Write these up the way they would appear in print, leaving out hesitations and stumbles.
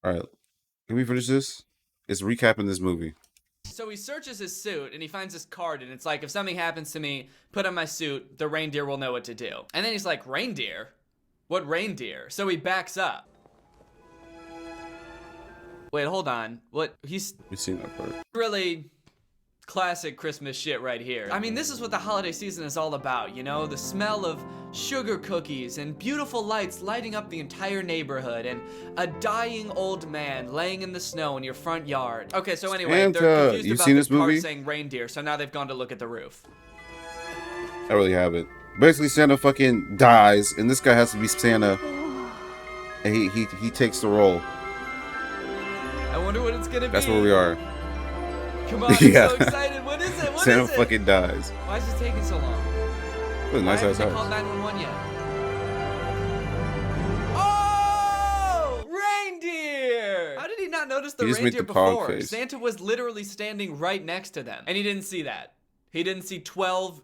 All right, can we finish this? It's recapping this movie. So he searches his suit and he finds this card, and it's like, if something happens to me, put on my suit, the reindeer will know what to do. And then he's like, reindeer? What reindeer? So he backs up. Wait, hold on. What? He's We've seen that part. really classic Christmas shit right here. I mean, this is what the holiday season is all about, you know? The smell of sugar cookies and beautiful lights lighting up the entire neighborhood and a dying old man laying in the snow in your front yard. Okay, so anyway, they're confused you've about seen this this movie? card saying reindeer, so now they've gone to look at the roof. I really haven't. Basically, Santa fucking dies, and this guy has to be Santa, and he takes the role. I wonder what it's gonna be. That's where we are. Come on, I'm Yeah. so excited. What is it? What Santa is it? fucking dies. Why is this taking so long? What a nice Why ass haven't they called house. 911 yet? Oh! Reindeer! How did he not notice the He just made reindeer the cog before? face. Santa was literally standing right next to them. And he didn't see that. He didn't see 12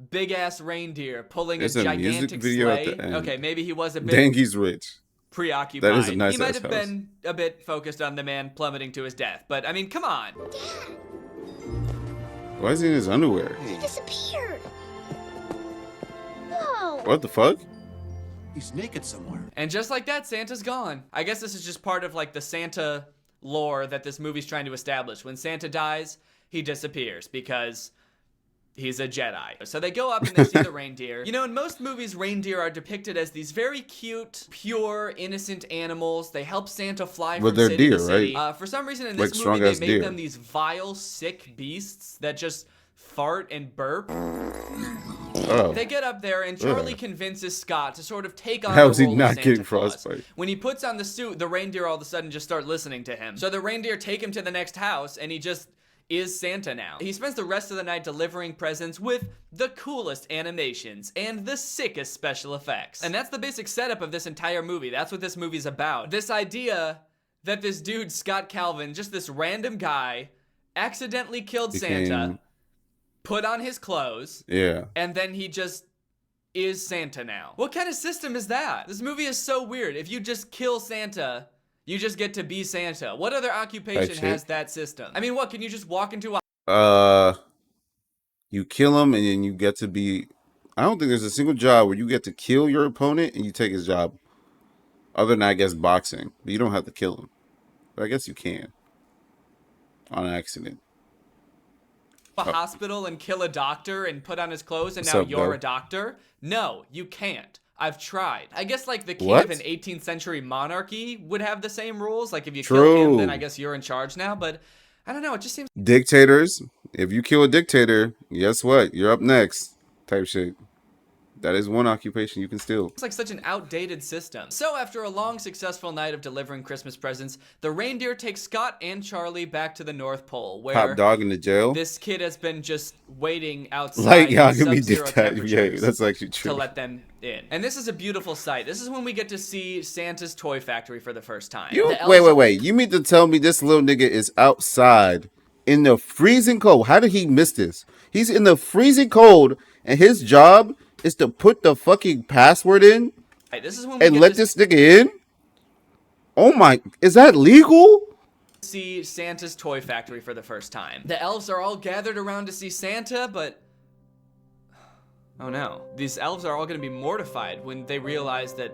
big-ass reindeer pulling There's a a gigantic music video at sleigh. the end. Okay, maybe he was a bit Dang, he's rich. preoccupied. That is a nice He might ass have house. been a bit focused on the man plummeting to his death. But, I mean, come on. Why is he in his underwear? He disappeared. No. What the fuck? He's naked somewhere. And just like that, Santa's gone. I guess this is just part of like the Santa lore that this movie's trying to establish. When Santa dies, he disappears because he's a Jedi. So they go up and they see the reindeer. You know, in most movies, reindeer are depicted as these very cute, pure, innocent animals. They help Santa fly But from they're city to deer, city. right? For some reason, in Like this movie, strong-ass they made deer. them these vile, sick beasts that just fart and burp. Oh. They get up there, and Charlie convinces Scott to sort of take on How the is he role of not Santa getting Claus. frostbite? When he puts on the suit, the reindeer all of a sudden just start listening to him. So the reindeer take him to the next house, and he just is Santa now. He spends the rest of the night delivering presents with the coolest animations and the sickest special effects. And that's the basic setup of this entire movie. That's what this movie's about. This idea that this dude, Scott Calvin, just this random guy, accidentally killed Santa, put on his clothes, Yeah. and then he just is Santa now. What kind of system is that? This movie is so weird. If you just kill Santa, you just get to be Santa. What other occupation has that system? I mean, what, can you just walk into a... You kill him and then you get to be... I don't think there's a single job where you get to kill your opponent and you take his job. Other than, I guess, boxing. But you don't have to kill him. But I guess you can. On accident. hospital and kill a doctor and put on his clothes and What's now up, you're bro? a doctor? No, you can't. I've tried. I guess like the king What? of an 18th century monarchy would have the same rules. Like if you kill True. him, then I guess you're in charge now. But I don't know. It just seems Dictators. If you kill a dictator, guess what? You're up next. Type shit. That is one occupation you can steal. like such an outdated system. So after a long, successful night of delivering Christmas presents, the reindeer take Scott and Charlie back to the North Pole, where Top dog in the jail. this kid has been just waiting outside Like, in y'all can be sub-zero dictator. Yeah, temperatures that's actually true. to let them in. And this is a beautiful sight. This is when we get to see Santa's toy factory for the first time. You The elves- wait. You mean to tell me this little nigga is outside in the freezing cold? How did he miss this? He's in the freezing cold, and his job is to put the fucking password in This is when we and get let to this nigga in? Oh my, is that legal? see Santa's toy factory for the first time. The elves are all gathered around to see Santa, but oh no. These elves are all going to be mortified when they realize that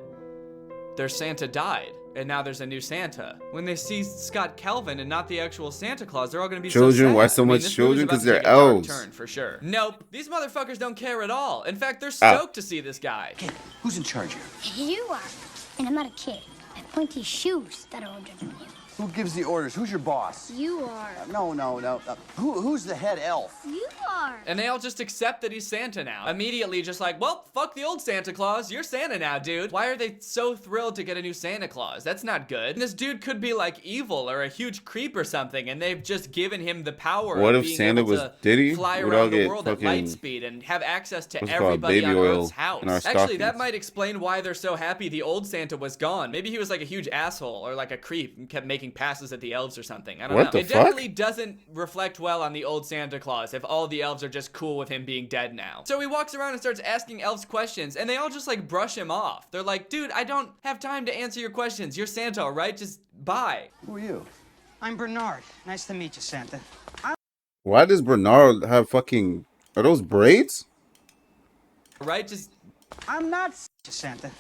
their Santa died, and now there's a new Santa. When they see Scott Calvin and not the actual Santa Claus, they're all going to be Children? so sad. Why so much this movie's children? about 'Cause to they're take a dark elves. turn, for sure. Nope. These motherfuckers don't care at all. In fact, they're stoked to see this guy. Okay, who's in charge here? You are. And I'm not a kid. I have pointy shoes that are older than you. Who gives the orders? Who's your boss? You are. No. Who's the head elf? You are. And they all just accept that he's Santa now. Immediately just like, well, fuck the old Santa Claus. You're Santa now, dude. Why are they so thrilled to get a new Santa Claus? That's not good. And this dude could be like evil or a huge creep or something, and they've just given him the power What of if being Santa able was to Diddy? fly We'd all around the get world at light fucking- speed and have access to what's it called? everybody Baby on oil Earth's house. in our Actually, that stockings. might explain why they're so happy the old Santa was gone. Maybe he was like a huge asshole or like a creep and kept making taking passes at the elves or something. I don't What know. the It fuck? definitely doesn't reflect well on the old Santa Claus if all the elves are just cool with him being dead now. So he walks around and starts asking elves questions, and they all just like brush him off. They're like, dude, I don't have time to answer your questions. You're Santa, all right? Just bye. Who are you? I'm Bernard. Nice to meet you, Santa. Why does Bernard have fucking... Are those braids? Right? Just I'm not Santa.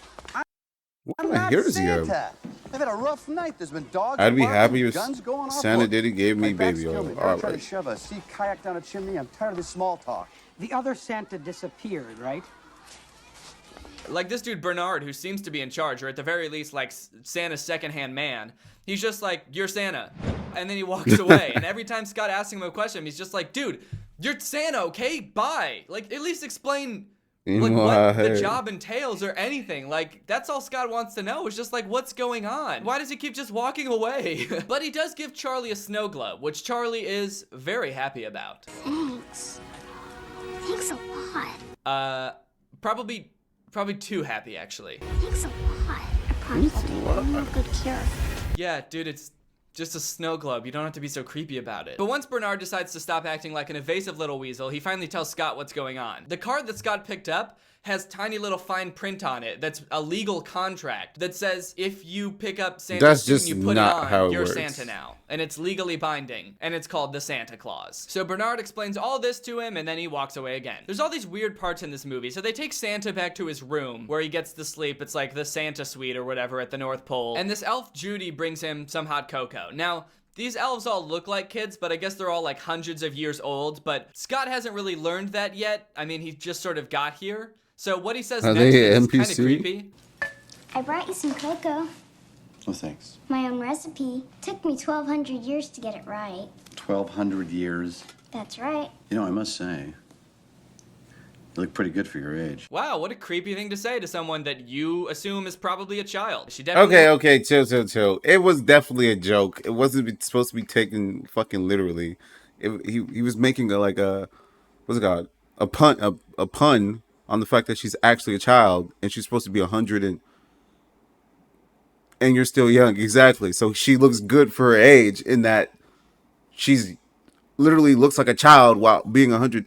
What I'm kind of not hair does he have? Santa. I've had a rough night. There's been dogs. I'd be barking, happy if guns going off. Santa Look, did gave me my back's baby killing oil. me. Don't try to Alright. shove a sea kayak down a chimney. I'm tired of this small talk. The other Santa disappeared, right? like this dude Bernard, who seems to be in charge, or at the very least like Santa's secondhand man. He's just like, you're Santa. And then he walks away. And every time Scott asks him a question, he's just like, dude, you're Santa, okay? Bye. Like, at least explain like what the job entails or anything. Like, that's all Scott wants to know is just like, what's going on? Why does he keep just walking away? But he does give Charlie a snow globe, which Charlie is very happy about. Thanks. Thanks a lot. Probably too happy, actually. Thanks a lot. I promise I'll take real good care of it. Yeah, dude, it's just a snow globe. You don't have to be so creepy about it. But once Bernard decides to stop acting like an evasive little weasel, he finally tells Scott what's going on. The card that Scott picked up has tiny little fine print on it that's a legal contract that says if you pick up Santa's suit and you put it on, you're Santa now. And it's legally binding, and it's called the Santa Claus. So Bernard explains all this to him, and then he walks away again. There's all these weird parts in this movie. So they take Santa back to his room, where he gets to sleep. It's like the Santa suite or whatever at the North Pole. And this elf, Judy, brings him some hot cocoa. Now, these elves all look like kids, but I guess they're all like hundreds of years old. But Scott hasn't really learned that yet. I mean, he just sort of got here. So what he says next is kind of creepy. I brought you some cocoa. Oh, thanks. My own recipe. Took me 1,200 years to get it right. 1,200 years. That's right. You know, I must say, you look pretty good for your age. Wow, what a creepy thing to say to someone that you assume is probably a child. She definitely Okay, chill. It was definitely a joke. It wasn't supposed to be taken fucking literally. He was making what's it called? A pun on the fact that she's actually a child and she's supposed to be 100 and you're still young. Exactly. So she looks good for her age in that she's literally looks like a child while being 100.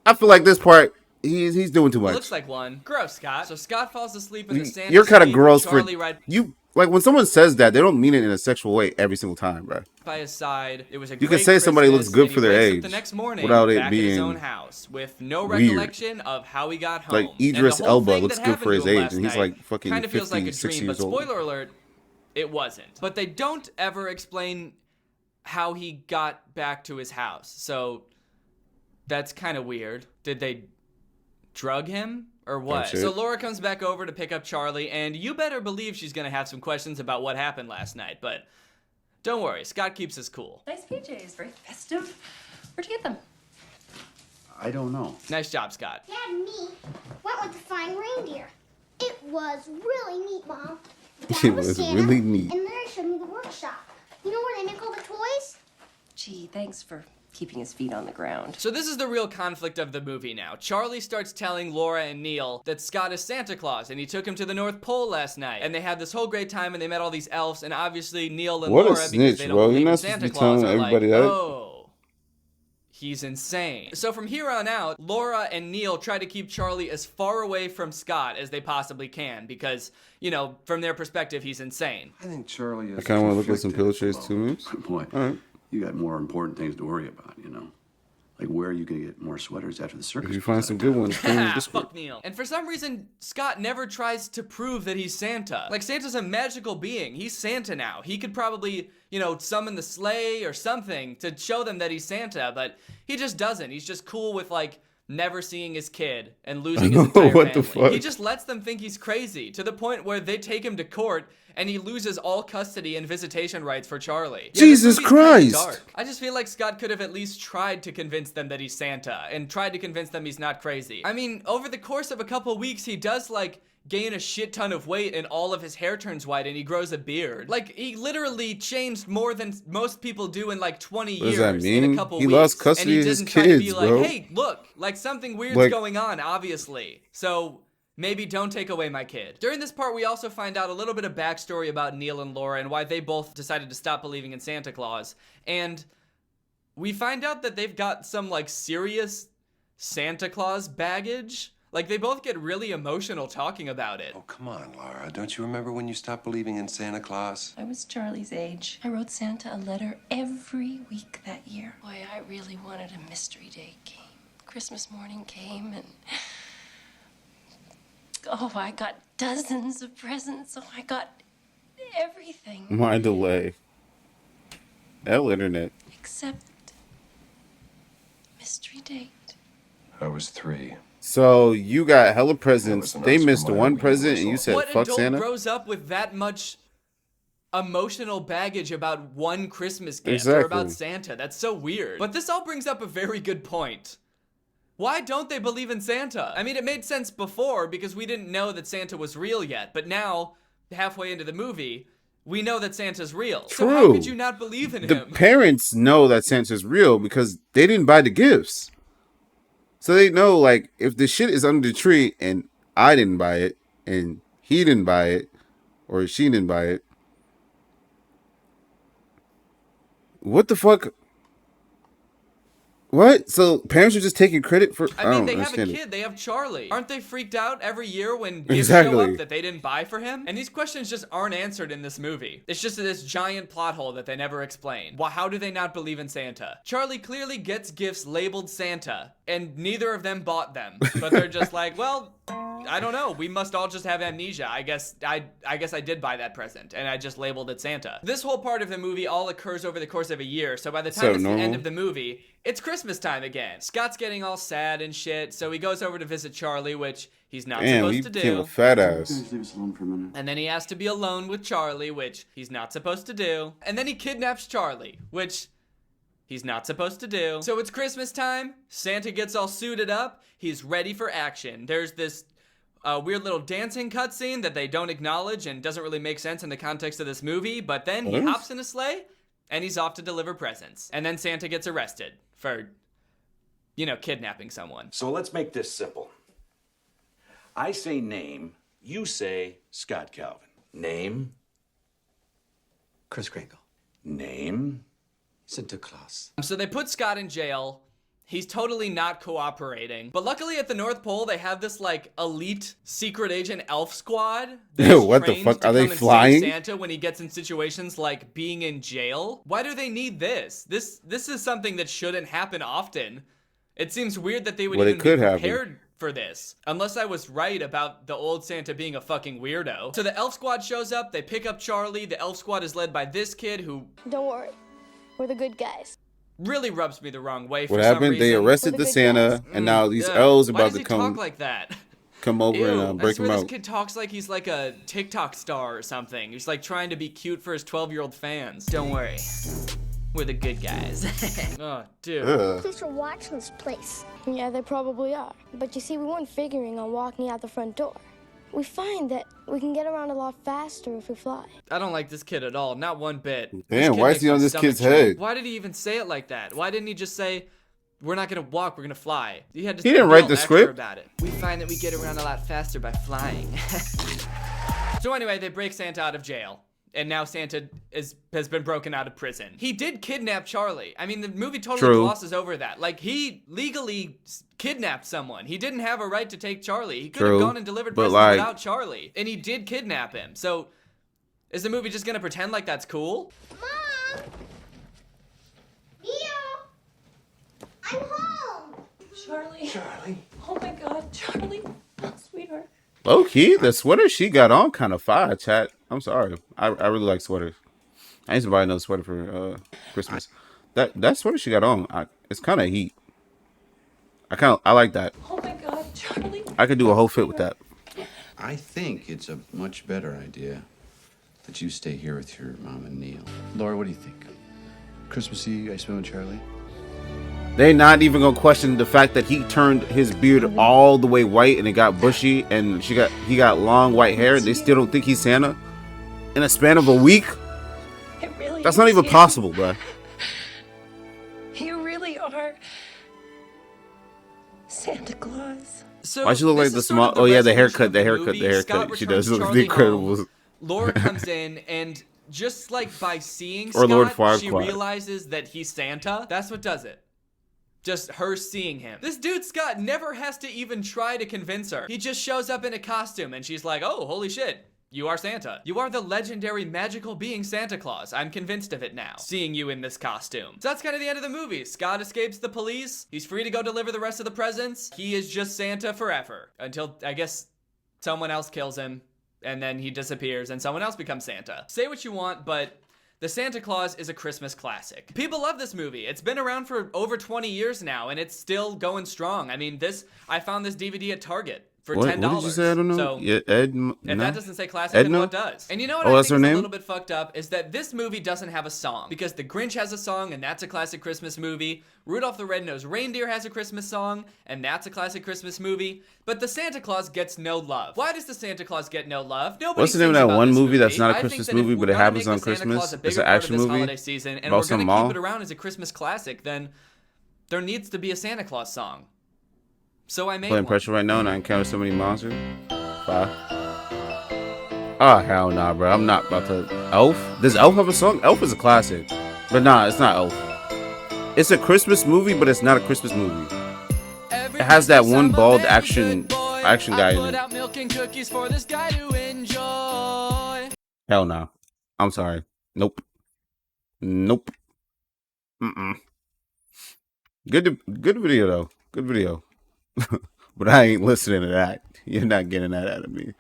I feel like this part he's doing too much. looks like one. Gross, Scott. So Scott falls asleep in the Santa You're kind of suite, gross for Charlie right you. Like when someone says that, they don't mean it in a sexual way every single time, bro. by his side. It was a You great can say somebody looks Christmas, good and he for their wakes up age the next morning without it back at his being own house with no weird. recollection of how he got home. Like And Idris the whole Elba thing looks that good for happened his to him age, last and he's night like fucking kind of feels like a 56 dream, but years old. spoiler alert, it wasn't. But they don't ever explain how he got back to his house. So that's kind of weird. Did they drug him or what? That's it. So Laura comes back over to pick up Charlie, and you better believe she's gonna have some questions about what happened last night, but don't worry, Scott keeps his cool. Nice PJs, very festive. Where'd you get them? I don't know. Nice job, Scott. Dad and me went with the flying reindeer. It was really neat, Mom. Dad It was Santa, really neat. And Larry showed me the workshop. You know where they make all the toys? Gee, thanks for keeping his feet on the ground. So this is the real conflict of the movie now. Charlie starts telling Laura and Neil that Scott is Santa Claus and he took him to the North Pole last night. And they had this whole great time and they met all these elves, and obviously Neil and What a Laura, because snitch, they bro. don't You're believe in not supposed to Santa be Claus, telling are like, everybody that. oh, he's insane. So from here on out, Laura and Neil try to keep Charlie as far away from Scott as they possibly can because, you know, from their perspective, he's insane. I think Charlie is. I kind of want to look at some conflicted. Pillowchase 2 moves. Boy, All right. you got more important things to worry about, you know. Like where you can get more sweaters after the circus. If you find some good ones, put them in the Discord. Fuck Neil. And for some reason, Scott never tries to prove that he's Santa. Like, Santa's a magical being. He's Santa now. He could probably, you know, summon the sleigh or something to show them that he's Santa, but he just doesn't. He's just cool with, like, never seeing his kid and losing his entire What the family. He fuck? just lets them think he's crazy to the point where they take him to court and he loses all custody and visitation rights for Charlie. Yeah, Jesus this movie's kinda Christ. dark. I just feel like Scott could have at least tried to convince them that he's Santa and tried to convince them he's not crazy. I mean, over the course of a couple weeks, he does like gain a shit ton of weight and all of his hair turns white and he grows a beard. Like, he literally changed more than most people do in like 20 What does years that in mean? a couple He weeks. lost custody and he of his doesn't try to be kids, like, bro. hey, look, like something weird's Like- going on, obviously. So maybe don't take away my kid. During this part, we also find out a little bit of backstory about Neil and Laura and why they both decided to stop believing in Santa Claus. And we find out that they've got some, like, serious Santa Claus baggage. Like, they both get really emotional talking about it. Oh, come on, Laura. Don't you remember when you stopped believing in Santa Claus? I was Charlie's age. I wrote Santa a letter every week that year. Boy, I really wanted a mystery day game. Christmas morning came and... oh, I got dozens of presents. Oh, I got everything. My delay. Hell, internet. Except mystery date. I was 3. So you got hella presents. That was They enough missed for my one weekend present, and you result. said What fuck adult Santa. grows up with that much emotional baggage about one Christmas gift or Exactly. about Santa? That's so weird. But this all brings up a very good point. Why don't they believe in Santa? I mean, it made sense before because we didn't know that Santa was real yet. But now, halfway into the movie, we know that Santa's real. So how True. could you not believe in The him? parents know that Santa's real because they didn't buy the gifts. So they know, like, if the shit is under the tree and I didn't buy it and he didn't buy it or she didn't buy it, what the fuck? What? So parents are just taking credit for? I mean, don't they have a understand it. kid. They have Charlie. Aren't they freaked out every year when gifts show Exactly. up that they didn't buy for him? And these questions just aren't answered in this movie. It's just this giant plot hole that they never explain. Well, how do they not believe in Santa? Charlie clearly gets gifts labeled Santa, and neither of them bought them. But they're just like, well, I don't know. We must all just have amnesia. I guess I did buy that present, and I just labeled it Santa. This whole part of the movie all occurs over the course of a year, so by the time So it's the end normal. of the movie, it's Christmas time again. Scott's getting all sad and shit, so he goes over to visit Charlie, which he's not Damn, supposed he to became do. a fat ass. Leave us alone for a minute. And then he has to be alone with Charlie, which he's not supposed to do. And then he kidnaps Charlie, which he's not supposed to do. So it's Christmas time. Santa gets all suited up. He's ready for action. There's this weird little dancing cutscene that they don't acknowledge and doesn't really make sense in the context of this movie. But then he What? hops in a sleigh and he's off to deliver presents. And then Santa gets arrested for, you know, kidnapping someone. So let's make this simple. I say name, you say Scott Calvin. Name, Chris Kringle. name. Santa Claus. So they put Scott in jail. He's totally not cooperating. But luckily at the North Pole, they have this, like, elite secret agent elf squad. that's What the trained fuck? to Are they come and save flying? Santa when he gets in situations like being in jail. Why do they need this? This is something that shouldn't happen often. It seems weird that they would Well, it even could be happen. prepared for this. Unless I was right about the old Santa being a fucking weirdo. So the elf squad shows up. They pick up Charlie. The elf squad is led by this kid who Don't worry. We're the good guys. really rubs me the wrong way for What some happened? They reason. arrested For the the good Santa, and now these Ugh. elves Why about does to he come talk like that? come over Ew, and break I swear him this out. kid talks like he's like a TikTok star or something. He's like trying to be cute for his 12-year-old fans. Don't worry. We're the good guys. Oh, dude. Ugh. Police are watching this place. Yeah, they probably are. But you see, we weren't figuring on walking out the front door. We find that we can get around a lot faster if we fly. I don't like this kid at all. Not one bit. This Damn, kid why is makes he on my this stomach kid's churn. head? Why did he even say it like that? Why didn't he just say, we're not gonna walk, we're gonna fly? He had to He didn't be write all the extra script. about it. We find that we get around a lot faster by flying. So anyway, they break Santa out of jail. And now Santa has been broken out of prison. He did kidnap Charlie. I mean, the movie totally True. glosses over that. Like, he legally kidnapped someone. He didn't have a right to take Charlie. He could True, have gone and delivered but, presents like- without Charlie. And he did kidnap him. So, is the movie just gonna pretend like that's cool? Mom! Neil! I'm home! Charlie. Charlie. Oh my God, Charlie. Sweetheart. Low key, the sweater she got on kind of fire, chat. I'm sorry. I really like sweaters. I used to buy another sweater for Christmas. That sweater she got on, it's kind of heat. I like that. Oh my God, Charlie. I could do a whole fit with that. I think it's a much better idea that you stay here with your mom and Neil. Laura, what do you think? Christmas Eve, I spend with Charlie? They not even gonna question the fact that he turned his beard all the way white and it got bushy, and he got long white hair. They still don't think he's Santa in a span of a week. It really That's not is even you. possible, bro. You really are Santa Claus. So Why she look this like the is sort of small? Oh yeah, the resolution haircut, of the the haircut, movie. the Scott haircut. She returns does look like Charlie the Incredibles. home. Laura comes in and just like by seeing Or Lord Scott, she Farquaad. realizes that he's Santa. That's what does it. Just her seeing him. This dude Scott never has to even try to convince her. He just shows up in a costume and she's like, oh, holy shit. You are Santa. You are the legendary magical being Santa Claus. I'm convinced of it now, seeing you in this costume. So that's kind of the end of the movie. Scott escapes the police. He's free to go deliver the rest of the presents. He is just Santa forever. Until, I guess, someone else kills him. And then he disappears and someone else becomes Santa. Say what you want, but The Santa Claus is a Christmas classic. People love this movie. It's been around for over 20 years now, and it's still going strong. I mean, I found this DVD at Target for $10. What did you say? I don't know. So, yeah, if that doesn't say classic, then what does? And you know what I that's think her is name? a little bit fucked up is that this movie doesn't have a song. Because The Grinch has a song, and that's a classic Christmas movie. Rudolph the Red-Nosed Reindeer has a Christmas song, and that's a classic Christmas movie. But The Santa Claus gets no love. Why does The Santa Claus get no love? Nobody What's the name of sings that about one this movie that's not a I think Christmas that if movie, we're but it gonna happens make on The Santa Claus Christmas? a It's bigger an part action of this movie holiday season, and about we're some gonna mall? keep it around as a Christmas classic, then there needs to be a Santa Claus song. So I made Playing one. pressure right now, and I encounter so many monsters. 5. Oh hell nah, bro. I'm not about to. Elf? Does Elf have a song? Elf is a classic, but nah, it's not Elf. It's a Christmas movie, but it's not a Christmas movie. It has that one bald action guy in it. Milk and cookies for this guy to enjoy. Hell nah. I'm sorry. Nope. Nope. Mm-mm. Good video though. Good video. But I ain't listening to that. You're not getting that out of me.